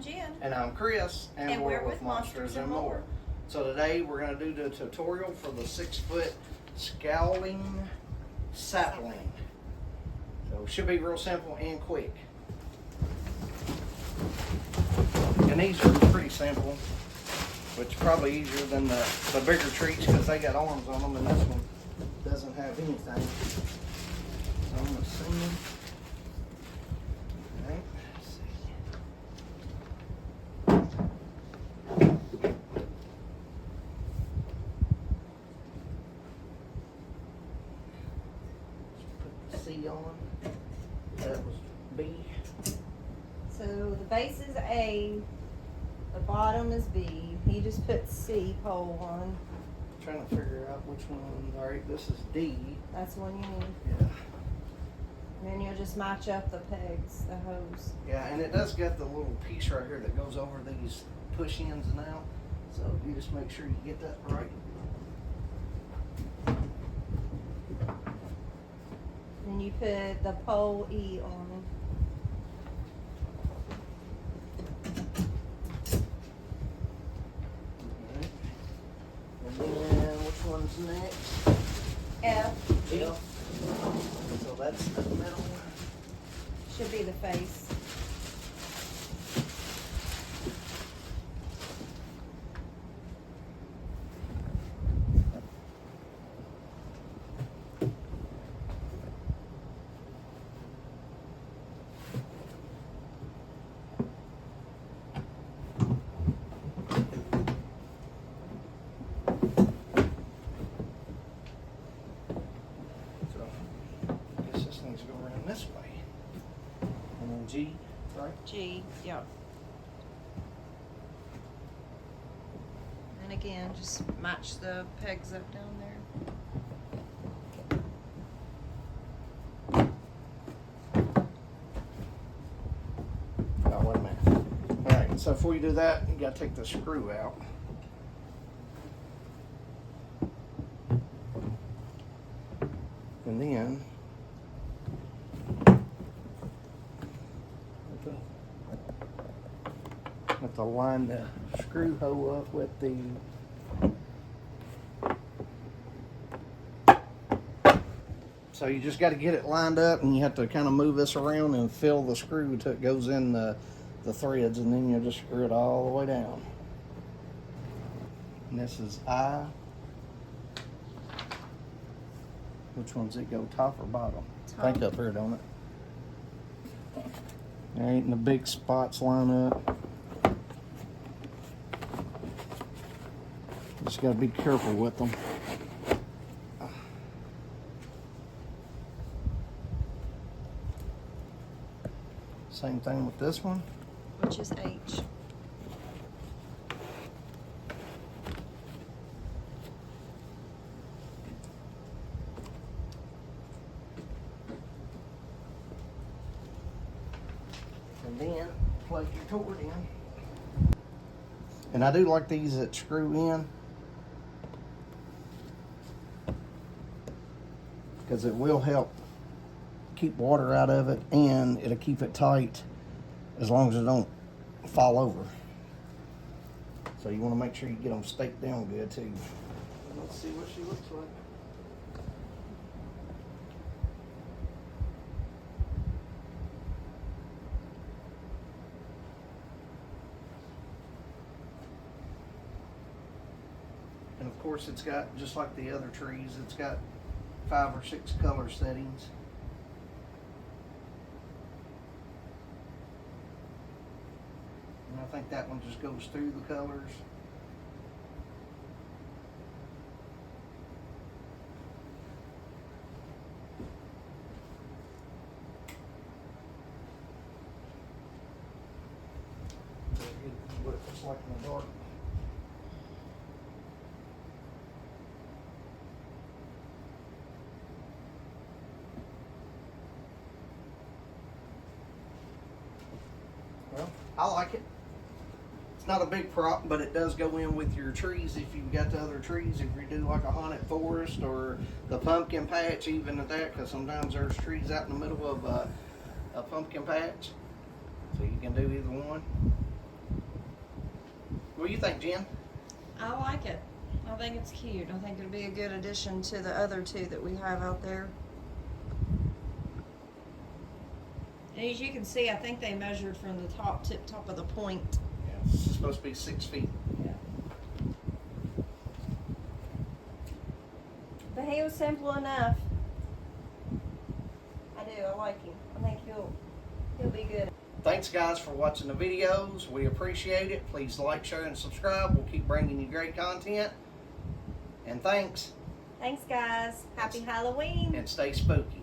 Jen. And I'm Chris, and we're with Monsters and More. So today we're going to do the tutorial for the 6-foot Scowling Sapling. So it should be real simple and quick. And these are pretty simple, which is probably easier than the bigger trees because they got arms on them, and this one doesn't have anything. So I'm going to sing them. All right. C on. That was B. So the base is A, the bottom is B. He just put C pole on. Trying to figure out which one. All right, this is D. That's the one you need. Yeah. And then you'll just match up the pegs, the hose. Yeah, and it does get the little piece right here that goes over these push ins and out. So you just make sure you get that right. Then you put the pole E on. Alright. And then which one's next? F. F. So that's the middle one. Should be the face. This way. And then G, right? G, yeah. And again, just match the pegs up down there. Oh, wait a minute. Alright, so before you do that, you gotta take the screw out. And then have to line the screw hole up with the so you just got to get it lined up, and you have to kind of move this around and fill the screw until it goes in the threads, and then you just screw it all the way down. And this is I. Which one's it go, top or bottom? Top. I think up here, don't it? All right, and the big spots line up. Just got to be careful with them. Same thing with this one. Which is H. And then plug your cord in. And I do like these that screw in, because it will help keep water out of it, and it'll keep it tight as long as it don't fall over. So you want to make sure you get them staked down good too. Let's see what she looks like. And of course it's got, just like the other trees, it's got 5 or 6 color settings. And I think that one just goes through the colors. What it looks like in the dark. Well, I like it. It's not a big prop, but it does go in with your trees if you've got the other trees. If you do like a haunted forest or the pumpkin patch, even at that, because sometimes there's trees out in the middle of a pumpkin patch. So you can do either one. What do you think, Jen? I like it. I think it's cute. I think it'll be a good addition to the other two that we have out there. And as you can see, I think they measured from the top of the point. Yeah, this is supposed to be 6 feet. Yeah. But he was simple enough. I do. I like him. I think he'll be good. Thanks, guys, for watching the videos. We appreciate it. Please like, share, and subscribe. We'll keep bringing you great content. And thanks. Thanks, guys. Happy Halloween. And stay spooky.